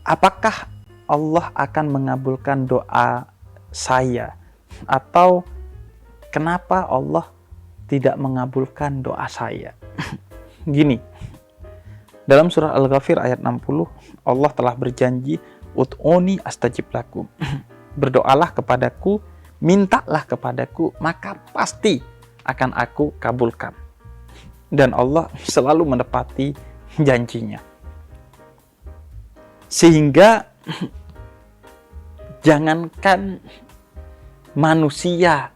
apakah Allah akan mengabulkan doa saya? Atau kenapa Allah tidak mengabulkan doa saya? Gini, dalam surah Al-Ghafir ayat 60, Allah telah berjanji, Ud'uni astajib lakum. Berdoalah kepadaku, mintalah kepadaku, maka pasti akan aku kabulkan. Dan Allah selalu menepati janjinya. Sehingga jangankan manusia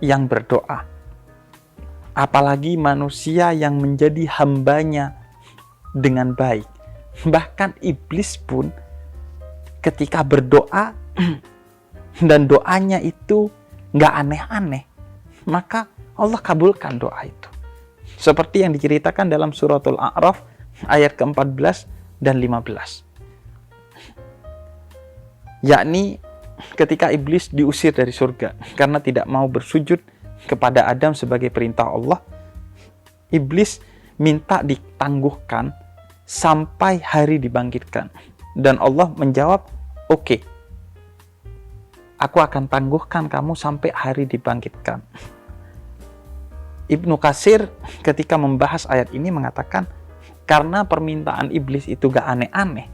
yang berdoa, apalagi manusia yang menjadi hambanya dengan baik. Bahkan iblis pun ketika berdoa dan doanya itu nggak aneh-aneh, maka Allah kabulkan doa itu. Seperti yang diceritakan dalam suratul A'raf ayat ke-14 dan 15. Yakni ketika iblis diusir dari surga karena tidak mau bersujud kepada Adam sebagai perintah Allah, iblis minta ditangguhkan sampai hari dibangkitkan. Dan Allah menjawab, oke, aku akan tangguhkan kamu sampai hari dibangkitkan. Ibnu Katsir ketika membahas ayat ini mengatakan, karena permintaan iblis itu gak aneh-aneh,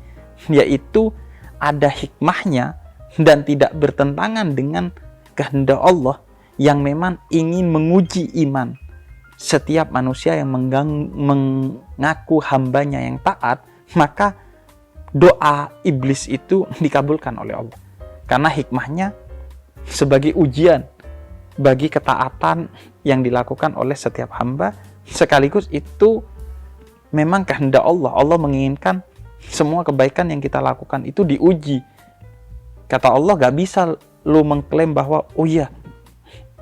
yaitu ada hikmahnya dan tidak bertentangan dengan kehendak Allah yang memang ingin menguji iman setiap manusia yang mengaku hambanya yang taat, maka doa iblis itu dikabulkan oleh Allah. Karena hikmahnya sebagai ujian bagi ketaatan yang dilakukan oleh setiap hamba, sekaligus itu memang kehendak Allah. Allah menginginkan semua kebaikan yang kita lakukan itu diuji. Kata Allah, gak bisa lu mengklaim bahwa oh iya,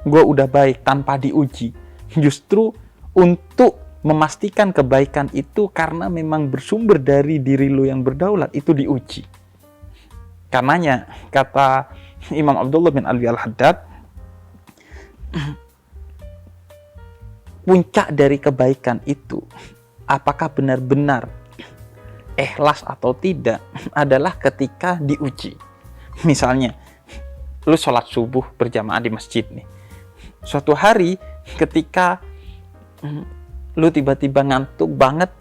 gue udah baik tanpa diuji. Justru untuk memastikan kebaikan itu karena memang bersumber dari diri lu yang berdaulat, itu diuji. Karenanya kata Imam Abdullah bin Alwi Al-Haddad, puncak dari kebaikan itu, apakah benar-benar ikhlas atau tidak, adalah ketika diuji. Misalnya, lu sholat subuh berjamaah di masjid nih. Suatu hari ketika lu tiba-tiba ngantuk banget,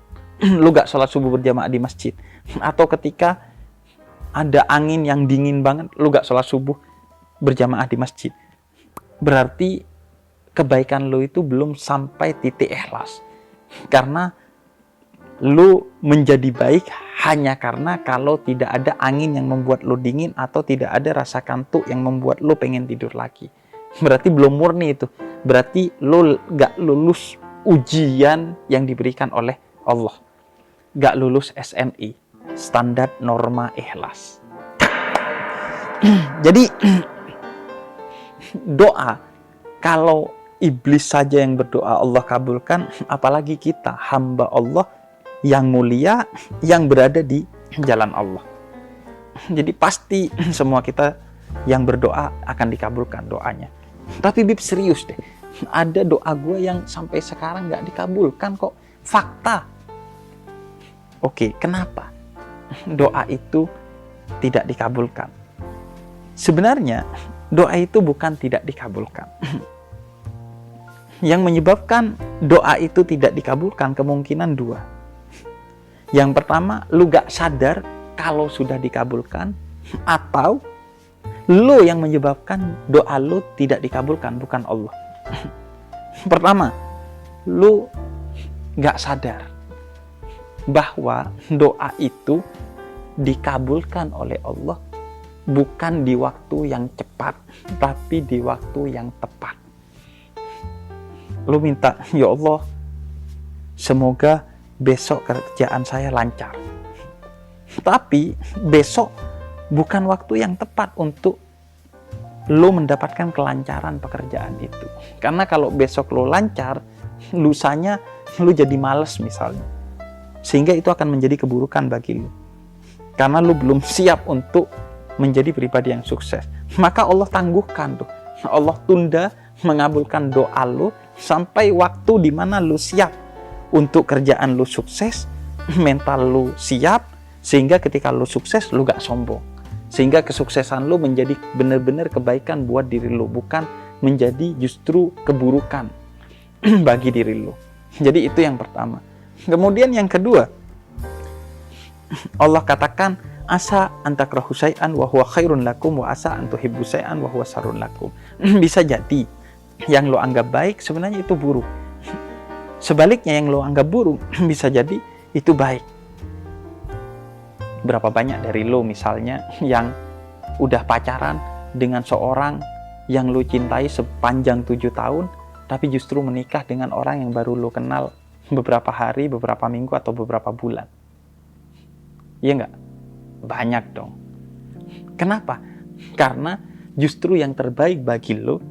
lu gak sholat subuh berjamaah di masjid. Atau ketika ada angin yang dingin banget, lu gak sholat subuh berjamaah di masjid. Berarti kebaikan lu itu belum sampai titik ikhlas. Karena lu menjadi baik hanya karena kalau tidak ada angin yang membuat lu dingin atau tidak ada rasa kantuk yang membuat lu pengen tidur lagi. Berarti belum murni itu. Berarti lu gak lulus ujian yang diberikan oleh Allah. Gak lulus SNI, standar norma ikhlas. Jadi doa, kalau iblis saja yang berdoa Allah kabulkan, apalagi kita hamba Allah yang mulia yang berada di jalan Allah. Jadi pasti semua kita yang berdoa akan dikabulkan doanya. Tapi Bib, serius deh, ada doa gue yang sampai sekarang gak dikabulkan kok. Fakta. Oke, kenapa doa itu tidak dikabulkan? Sebenarnya doa itu bukan tidak dikabulkan. Yang menyebabkan doa itu tidak dikabulkan kemungkinan dua. Yang pertama, lu gak sadar kalau sudah dikabulkan, atau lu yang menyebabkan doa lu tidak dikabulkan, bukan Allah. Pertama, lu gak sadar bahwa doa itu dikabulkan oleh Allah bukan di waktu yang cepat, tapi di waktu yang tepat. Lu minta, ya Allah, semoga besok kerjaan saya lancar. Tapi besok bukan waktu yang tepat untuk lu mendapatkan kelancaran pekerjaan itu. Karena kalau besok lu lancar, lusanya lu jadi males misalnya. Sehingga itu akan menjadi keburukan bagi lu. Karena lu belum siap untuk menjadi pribadi yang sukses. Maka Allah tangguhkan tuh. Allah tunda mengabulkan doa lu sampai waktu di mana lu siap untuk kerjaan lu sukses, mental lu siap, Sehingga ketika lo sukses, lo gak sombong. Sehingga kesuksesan lo menjadi benar-benar kebaikan buat diri lo, bukan menjadi justru keburukan bagi diri lo. Jadi itu yang pertama. Kemudian yang kedua, Allah katakan, asa antakrahu syai'an wa huwa khairun lakum wa asa antuhibbu syai'an wa huwa syarrun lakum. Bisa jadi yang lo anggap baik sebenarnya itu buruk. Sebaliknya yang lo anggap buruk bisa jadi itu baik. Berapa banyak dari lo misalnya yang udah pacaran dengan seorang yang lo cintai sepanjang 7 tahun, tapi justru menikah dengan orang yang baru lo kenal beberapa hari, beberapa minggu, atau beberapa bulan. Iya nggak? Banyak dong. Kenapa? Karena justru yang terbaik bagi lo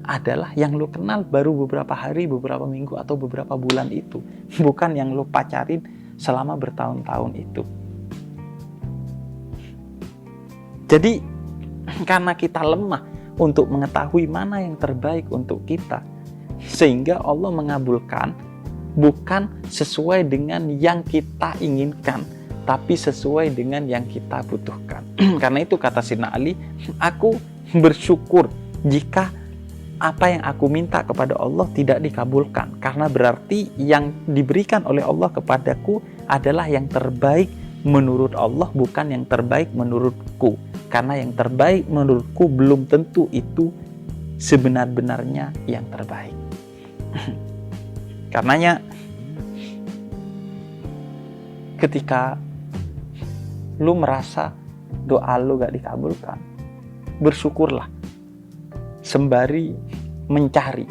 adalah yang lo kenal baru beberapa hari, beberapa minggu, atau beberapa bulan itu. Bukan yang lo pacarin selama bertahun-tahun itu. Jadi, karena kita lemah untuk mengetahui mana yang terbaik untuk kita, sehingga Allah mengabulkan bukan sesuai dengan yang kita inginkan, tapi sesuai dengan yang kita butuhkan. Karena itu kata Sayyidina Ali, aku bersyukur jika apa yang aku minta kepada Allah tidak dikabulkan, karena berarti yang diberikan oleh Allah kepadaku adalah yang terbaik menurut Allah, bukan yang terbaik menurutku. Karena yang terbaik menurutku belum tentu itu sebenar-benarnya yang terbaik. Karenanya ketika lu merasa doa lu gak dikabulkan, bersyukurlah sembari mencari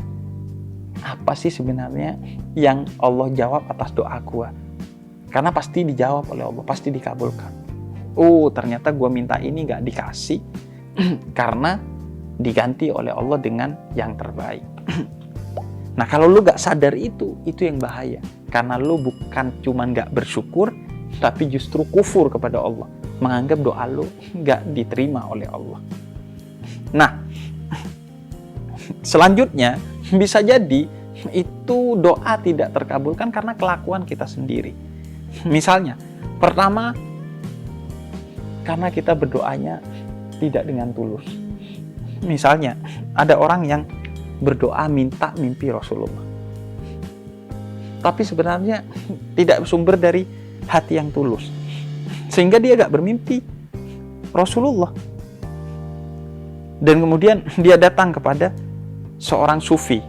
apa sih sebenarnya yang Allah jawab atas doa gua. Karena pasti dijawab oleh Allah, pasti dikabulkan. Oh, ternyata gua minta ini gak dikasih karena diganti oleh Allah dengan yang terbaik. Nah, kalau lu gak sadar itu yang bahaya. Karena lu bukan cuman gak bersyukur, tapi justru kufur kepada Allah. Menganggap doa lu gak diterima oleh Allah. Nah, selanjutnya bisa jadi itu doa tidak terkabulkan karena kelakuan kita sendiri. Misalnya, pertama, karena kita berdoanya tidak dengan tulus. Misalnya, ada orang yang berdoa minta mimpi Rasulullah, tapi sebenarnya tidak sumber dari hati yang tulus, sehingga dia gak bermimpi Rasulullah. Dan kemudian dia datang kepada seorang sufi,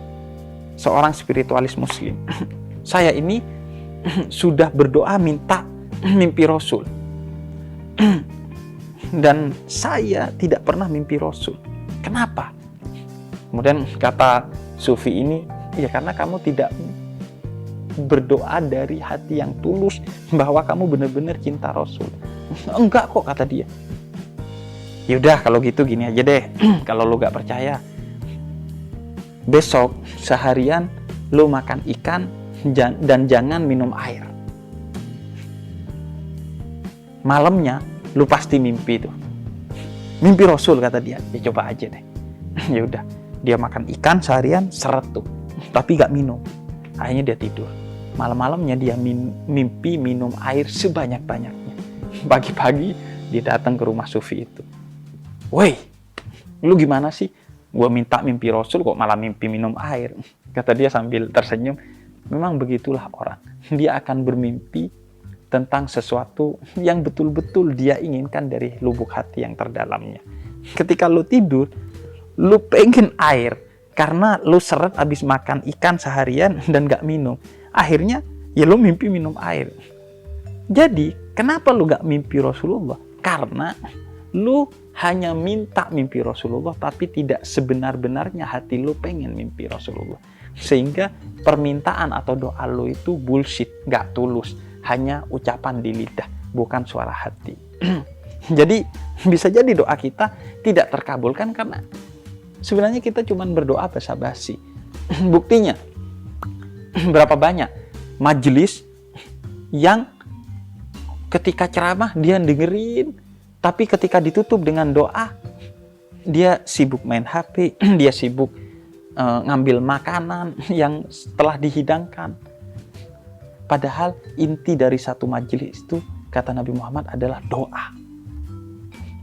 seorang spiritualis muslim. Saya ini sudah berdoa minta mimpi Rasul, dan saya tidak pernah mimpi Rasul. Kenapa? Kemudian kata sufi ini, ya karena kamu tidak berdoa dari hati yang tulus bahwa kamu benar-benar cinta Rasul. Enggak kok, kata dia. Yaudah kalau gitu gini aja deh, kalau lu gak percaya, besok seharian lu makan ikan dan jangan minum air. Malamnya lu pasti mimpi tuh, mimpi Rasul, kata dia. Ya coba aja deh. Ya udah, dia makan ikan seharian seret tuh, tapi gak minum. Akhirnya dia tidur. Malam-malamnya dia mimpi minum air sebanyak-banyaknya. Pagi-pagi dia datang ke rumah sufi itu. Woi, lu gimana sih? Gua minta mimpi Rasul kok malah mimpi minum air. Kata dia sambil tersenyum, memang begitulah orang. Dia akan bermimpi tentang sesuatu yang betul-betul dia inginkan dari lubuk hati yang terdalamnya. Ketika lu tidur, lu pengen air karena lu seret abis makan ikan seharian dan gak minum. Akhirnya ya lu mimpi minum air. Jadi kenapa lu gak mimpi Rasulullah? Karena lu hanya minta mimpi Rasulullah, tapi tidak sebenar-benarnya hati lu pengen mimpi Rasulullah. Sehingga permintaan atau doa lu itu bullshit, gak tulus. Hanya ucapan di lidah, bukan suara hati. Jadi bisa jadi doa kita tidak terkabulkan karena sebenarnya kita cuma berdoa basa-basi. Buktinya, berapa banyak majelis yang ketika ceramah dia dengerin, tapi ketika ditutup dengan doa, dia sibuk main HP, dia sibuk ngambil makanan yang telah dihidangkan. Padahal inti dari satu majelis itu kata Nabi Muhammad, adalah doa.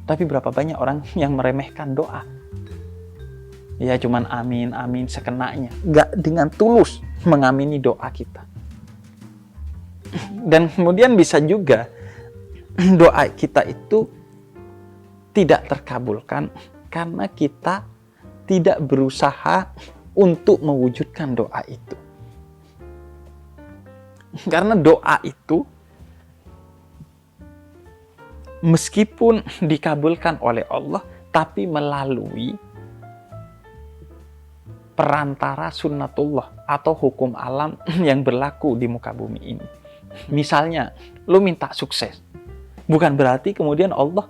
Tapi berapa banyak orang yang meremehkan doa? Ya cuman amin, amin sekenanya. Nggak dengan tulus mengamini doa kita. Dan kemudian bisa juga doa kita itu tidak terkabulkan karena kita tidak berusaha untuk mewujudkan doa itu. Karena doa itu meskipun dikabulkan oleh Allah, tapi melalui perantara sunnatullah atau hukum alam yang berlaku di muka bumi ini. Misalnya, lu minta sukses. Bukan berarti kemudian Allah